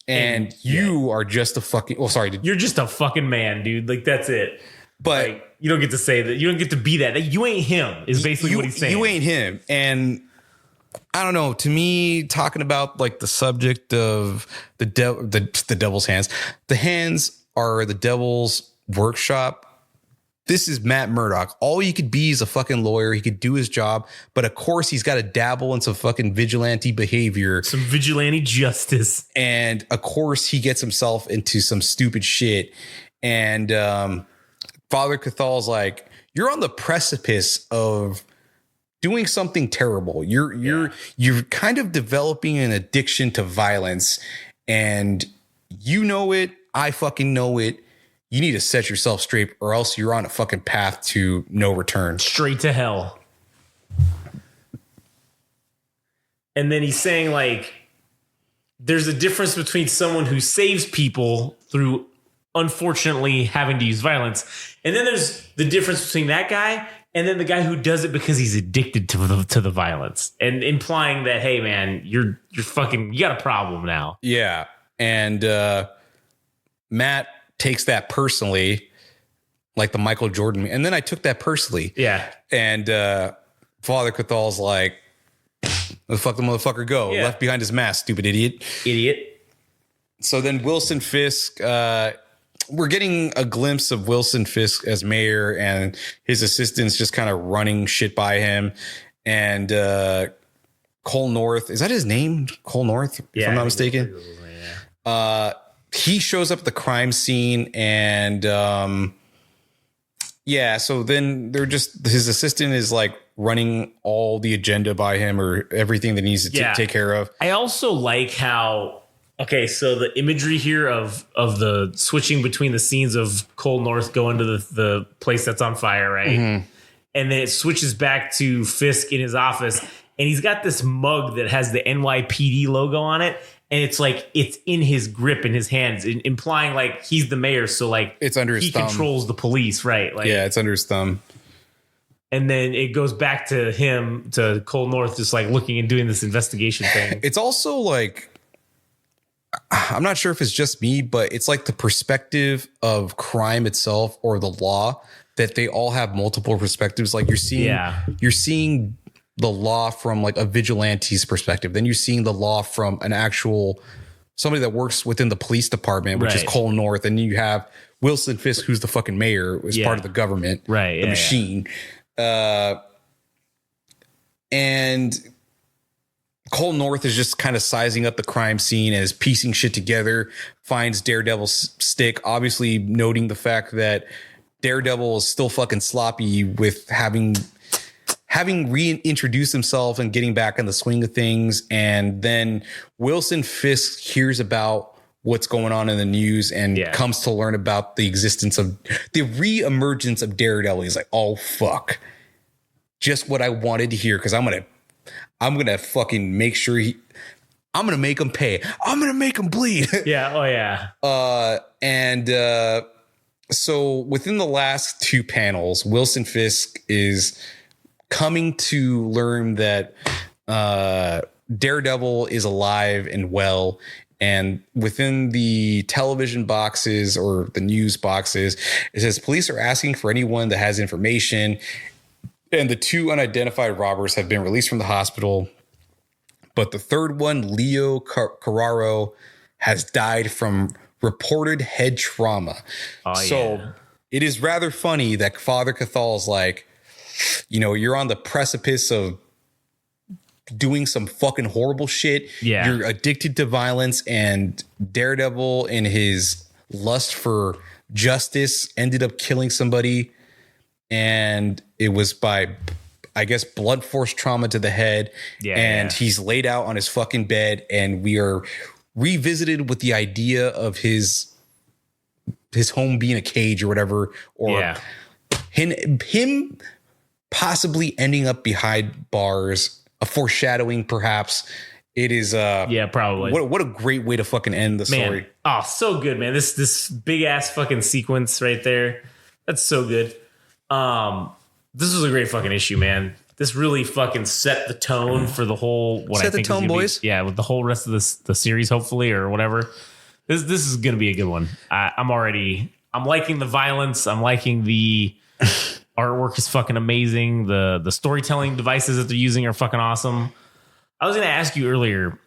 And you are just a fucking... Oh, sorry.
You're just a fucking man, dude. Like, that's it.
But...
Like, you don't get to say that. You don't get to be that. You ain't him, is basically what he's saying.
You ain't him. And... I don't know. To me, talking about like the subject of the devil's hands, the hands are the devil's workshop. This is Matt Murdock. All he could be is a fucking lawyer. He could do his job. But of course, he's got to dabble in some fucking vigilante behavior.
Some vigilante justice.
And of course, he gets himself into some stupid shit. And Father Cathal's like, you're on the precipice of doing something terrible. You're kind of developing an addiction to violence, and you know it. I fucking know it. You need to set yourself straight, or else you're on a fucking path to no return.
Straight to hell. And then he's saying, like, there's a difference between someone who saves people through unfortunately having to use violence, and then there's the difference between that guy and then the guy who does it because he's addicted to the violence, and implying that, hey man, you're fucking, you got a problem now.
Yeah. And Matt takes that personally, like the Michael Jordan. And then I took that personally.
Yeah.
And Father Cathal's like, the fuck the motherfucker go. Yeah. Left behind his mask, stupid idiot. So then Wilson Fisk, we're getting a glimpse of Wilson Fisk as mayor and his assistants just kind of running shit by him. And Cole North, is that his name? Cole North, if I'm not mistaken. He shows up at the crime scene, and so then they're just, his assistant is like running all the agenda by him, or everything that needs to take care of.
I also like how Okay, so the imagery here of the switching between the scenes of Cole North going to the place that's on fire, right? Mm-hmm. And then it switches back to Fisk in his office, and he's got this mug that has the NYPD logo on it, and it's like it's in his grip in his hands, implying like he's the mayor, so like
it's under his thumb.
Controls the police, right? Like,
yeah, it's under his thumb.
And then it goes back to him, to Cole North, just like looking and doing this investigation thing.
It's also like, I'm not sure if it's just me, but it's like the perspective of crime itself or the law, that they all have multiple perspectives. Like you're seeing the law from like a vigilante's perspective. Then you're seeing the law from an actual somebody that works within the police department, which is Cole North. And you have Wilson Fisk, who's the fucking mayor, who's part of the government,
right?
The machine. And Cole North is just kind of sizing up the crime scene as piecing shit together, finds Daredevil's stick, obviously noting the fact that Daredevil is still fucking sloppy with having reintroduced himself and getting back in the swing of things. And then Wilson Fisk hears about what's going on in the news and comes to learn about the existence of the reemergence of Daredevil. He's like, oh, fuck. Just what I wanted to hear, because I'm going to fucking make sure I'm going to make him pay. I'm going to make him bleed.
Yeah. Oh, yeah.
So within the last two panels, Wilson Fisk is coming to learn that Daredevil is alive and well. And within the television boxes or the news boxes, it says police are asking for anyone that has information. And the two unidentified robbers have been released from the hospital. But the third one, Leo Carraro, has died from reported head trauma. It is rather funny that Father Cathal is like, you're on the precipice of doing some fucking horrible shit.
Yeah.
You're addicted to violence, and Daredevil, in his lust for justice, ended up killing somebody. And it was by, I guess, blunt force trauma to the head. Yeah, and he's laid out on his fucking bed, and we are revisited with the idea of his home being a cage or whatever, or him possibly ending up behind bars, a foreshadowing perhaps. It is
probably.
What a great way to fucking end the story.
Oh, so good, man. This big ass fucking sequence right there. That's so good. This was a great fucking issue, man. This really fucking set the tone for the whole
I think the tone, boys.
With the whole rest of the series, hopefully, or whatever. This is gonna be a good one. I'm liking the violence. I'm liking the artwork is fucking amazing. The storytelling devices that they're using are fucking awesome. I was gonna ask you earlier,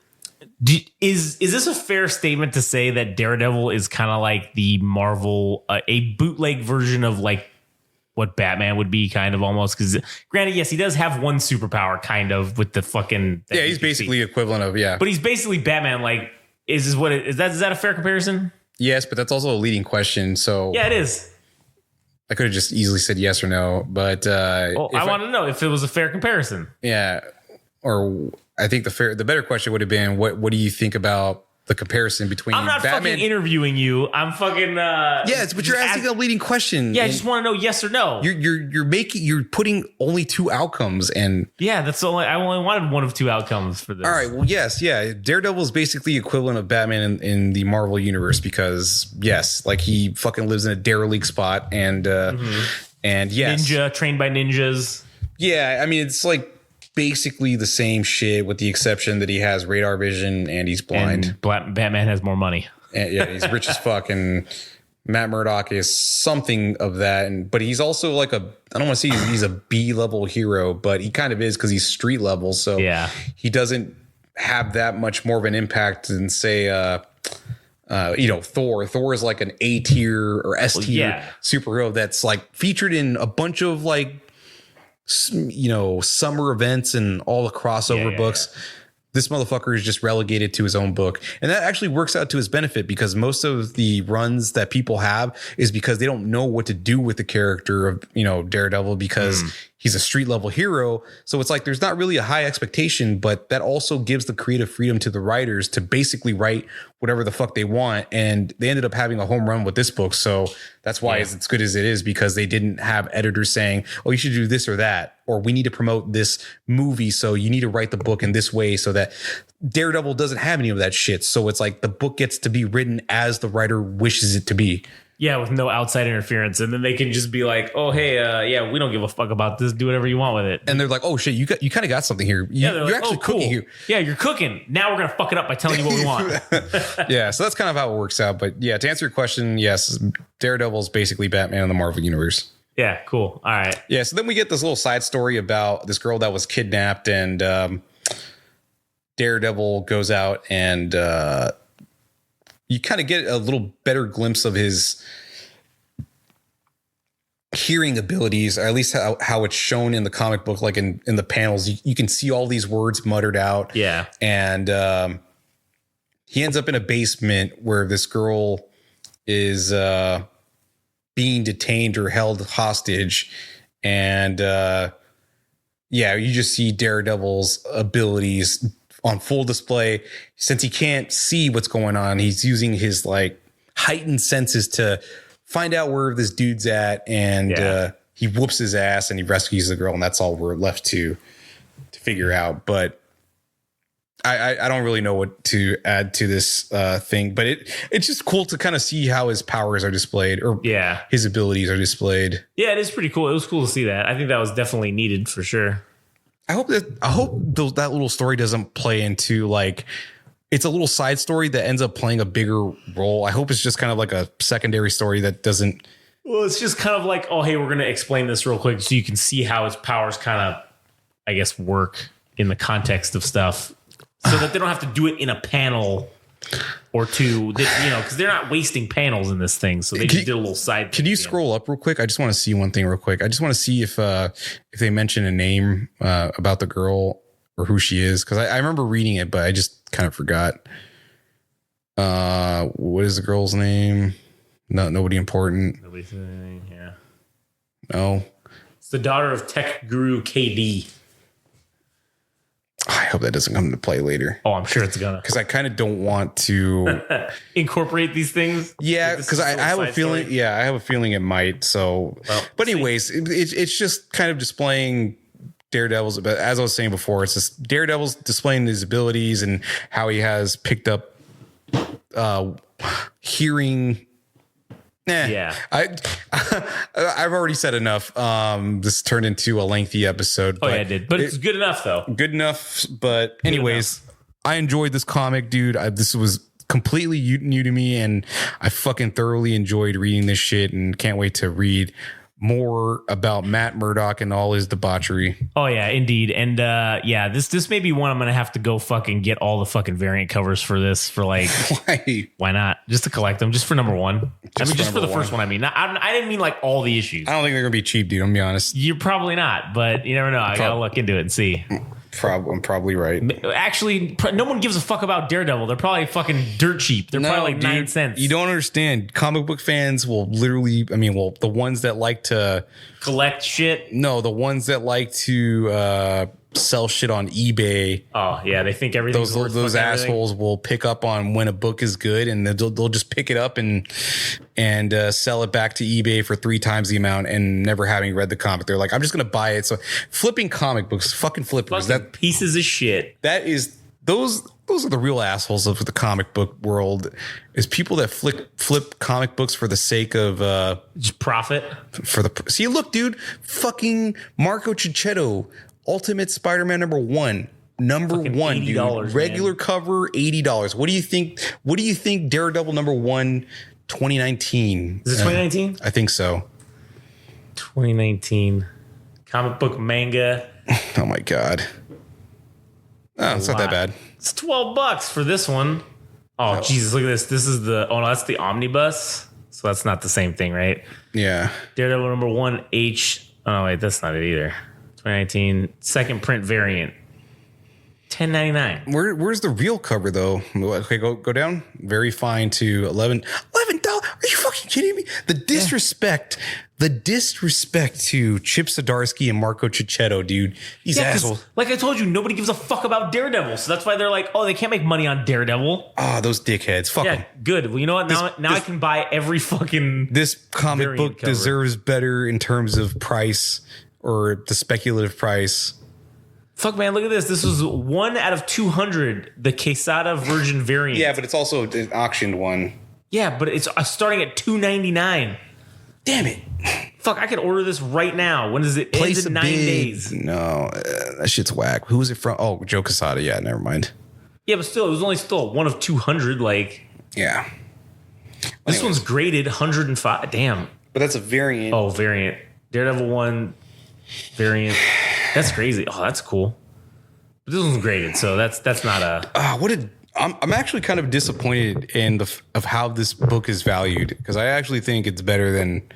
is this a fair statement to say that Daredevil is kind of like the Marvel, a bootleg version of like what Batman would be, kind of almost? Because granted, yes, he does have one superpower, kind of, with the fucking
he's basically equivalent of
but he's basically Batman. Like, is that a fair comparison?
Yes, but that's also a leading question. So
yeah, it is.
I could have just easily said yes or no, but
I want to know if it was a fair comparison.
Yeah, or I think the better question would have been, what do you think about the comparison between
I'm not
Batman?
Fucking interviewing you. I'm fucking
yes, but you're asking a leading question.
Yeah, I just want to know yes or no.
You're putting only two outcomes, and
that's only I only wanted one of two outcomes for this.
All right, well, yes, Daredevil is basically equivalent of Batman in the Marvel universe, because yes, like he fucking lives in a derelict spot, and and yes,
ninja trained by ninjas.
Yeah, I mean, it's like basically the same shit, with the exception that he has radar vision and he's blind.
And Batman has more money.
And he's rich as fuck, and Matt Murdock is something of that. But he's also like I don't want to say he's a B-level hero, but he kind of is, because he's street level. So he doesn't have that much more of an impact than, say, Thor. Thor is like an A tier or S tier superhero that's like featured in a bunch of like, summer events and all the crossover books. This motherfucker is just relegated to his own book. And that actually works out to his benefit, because most of the runs that people have is because they don't know what to do with the character of, Daredevil, because he's a street level hero. So it's like there's not really a high expectation, but that also gives the creative freedom to the writers to basically write whatever the fuck they want. And they ended up having a home run with this book. So that's why it's as good as it is, because they didn't have editors saying, oh, you should do this or that, or we need to promote this movie, so you need to write the book in this way. So that Daredevil doesn't have any of that shit. So it's like the book gets to be written as the writer wishes it to be.
Yeah, with no outside interference. And then they can just be like, oh, hey, yeah, we don't give a fuck about this. Do whatever you want with it.
And they're like, oh, shit, you kind of got something here. You're
like,
actually cooking here.
Yeah, you're cooking. Now we're going to fuck it up by telling you what we want.
Yeah, so that's kind of how it works out. But yeah, to answer your question, yes, Daredevil is basically Batman in the Marvel Universe.
Yeah, cool. All right.
Yeah, so then we get this little side story about this girl that was kidnapped, and Daredevil goes out and you kind of get a little better glimpse of his hearing abilities, or at least how it's shown in the comic book, like in the panels. You can see all these words muttered out.
Yeah.
And he ends up in a basement where this girl is being detained or held hostage. And yeah, you just see Daredevil's abilities on full display. Since he can't see what's going on, he's using his like heightened senses to find out where this dude's at, and he whoops his ass and he rescues the girl, and that's all we're left to figure out. But I don't really know what to add to this thing, but it's just cool to kind of see how his powers are displayed, or his abilities are displayed.
Yeah, it is pretty cool. It was cool to see that. I think that was definitely needed for sure.
I hope that little story doesn't play into like, it's a little side story that ends up playing a bigger role. I hope it's just kind of like a secondary story that doesn't.
Well, it's just kind of like, oh, hey, we're going to explain this real quick so you can see how his powers kind of, I guess, work in the context of stuff, so that they don't have to do it in a panel or two, that, you know, because they're not wasting panels in this thing. So they just did a little side.
Can you scroll up real quick? I just want to see one thing real quick. I just want to see if they mention a name about the girl or who she is, because I remember reading it, but I just kind of forgot. What is the girl's name? No, nobody important.
Nobody's saying, yeah.
No.
It's the daughter of tech guru KD.
I hope that doesn't come into play later.
Oh, I'm sure it's gonna.
Because I kind of don't want to
incorporate these things.
Yeah, because I have a feeling. Story. Yeah, I have a feeling it might. So, well, but anyways, it's just kind of displaying Daredevil's. But as I was saying before, it's just Daredevil's displaying his abilities and how he has picked up hearing. Yeah, I've already said enough. This turned into a lengthy episode.
Oh, yeah, it did. But it's good enough, though.
Good enough. But anyways, I enjoyed this comic, dude. This was completely new to me, and I fucking thoroughly enjoyed reading this shit, and can't wait to read more about Matt Murdock and all his debauchery.
Oh yeah, indeed. And yeah, this may be one I'm gonna have to go fucking get all the fucking variant covers for this, for like why not? Just to collect them, just for number one. Just for the first one. I mean, I didn't mean like all the issues.
I don't think they're gonna be cheap, dude. I'm gonna be honest.
You're probably not, but you never know. I gotta look into it and see.
I'm probably right.
Actually, no one gives a fuck about Daredevil. They're probably fucking dirt cheap. They're probably like 9 cents.
You don't understand. Comic book fans will literally, the ones that like to
collect shit.
No, the ones that like to sell shit on eBay.
Oh yeah, they think everything's worth
those assholes will pick up on when a book is good, and they'll just pick it up and sell it back to eBay for 3 times the amount, and never having read the comic. They're like, I'm just gonna buy it. So flipping comic books, fucking flippers, that
pieces of shit.
That is those are the real assholes of the comic book world, is people that flip comic books for the sake of
just profit.
See, look, dude, fucking Marco Cicchetto, Ultimate Spider-Man #1. Number fucking one, dude. Regular cover, $80. What do you think? What do you think Daredevil #1 2019?
Is it 2019?
I think so.
2019. Comic book manga.
Oh my God. Oh, it's not that bad.
It's $12 for this one. Oh, Jesus, look at this. This is no, that's the omnibus. So that's not the same thing, right?
Yeah.
Daredevil #1 H. Oh, wait, that's not it either. 2019 second print variant. $10.99.
Where's the real cover though? Okay, go down. Very fine to $11. Are you fucking fucking kidding me? The disrespect to Chip Zdarsky and Marco Cicchetto, dude. These assholes.
Like I told you, nobody gives a fuck about Daredevil. So that's why they're like, oh, they can't make money on Daredevil.
Oh, those dickheads. Fuck them.
Good. Well, you know what? Now I can buy every fucking.
This comic book deserves better in terms of price or the speculative price.
Fuck, man, look at this. This was 1 out of 200, the Quesada Virgin variant.
Yeah, but it's also an auctioned one.
Yeah, but it's starting at $2.99.
Damn it.
Fuck, I can order this right now. When is it? Place in 9 days.
No, that shit's whack. Who was it from? Oh, Joe Quesada. Yeah, never mind.
Yeah, but still, it was only still 1 of 200. Like,
yeah.
This one's graded 105. Damn.
But that's a variant.
Oh, variant. Daredevil 1 variant. That's crazy. Oh, that's cool. But this one's graded, so that's not a.
I'm actually kind of disappointed in of how this book is valued, because I actually think it's better than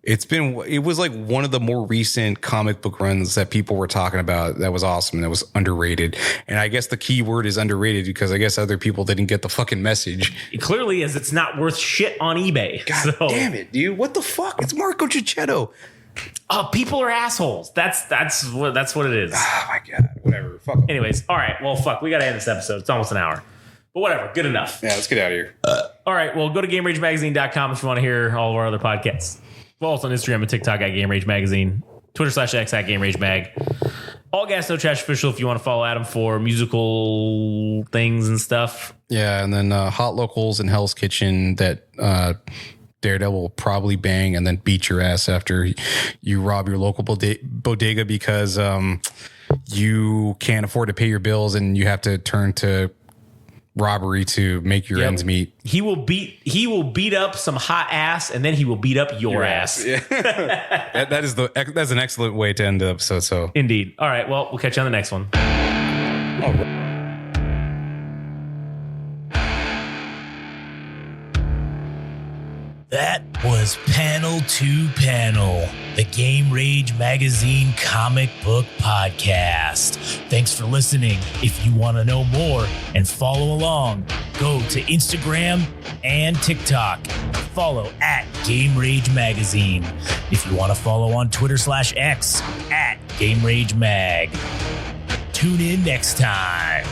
it was like one of the more recent comic book runs that people were talking about that was awesome and that was underrated. And I guess the key word is underrated because I guess other people didn't get the fucking message.
It clearly is. It's not worth shit on eBay.
God damn it, dude. What the fuck? It's Marco Cicchetto.
People are assholes. That's what it is.
Oh my God. Whatever. Fuck.
Anyways, all right. Well, fuck. We got to end this episode. It's almost an hour. But whatever. Good enough.
Yeah, let's get out of here.
All right. Well, go to GameRageMagazine.com if you want to hear all of our other podcasts. Follow us on Instagram and TikTok at Game Rage Magazine. Twitter/X at Game Rage Mag. All Gas No Trash Official if you want to follow Adam for musical things and stuff.
Yeah, and then Hot Locals and Hell's Kitchen that Daredevil will probably bang and then beat your ass after you rob your local bodega because you can't afford to pay your bills and you have to turn to robbery to make your ends meet.
He will beat up some hot ass and then he will beat up your ass.
Yeah. that's an excellent way to end the episode. So
indeed. All right. Well, we'll catch you on the next one.
All right.
That was Panel to Panel, the Game Rage Magazine comic book podcast. Thanks for listening. If you want to know more and follow along, go to Instagram and TikTok. Follow at Game Rage Magazine. If you want to follow on Twitter/X at Game Rage Mag. Tune in next time.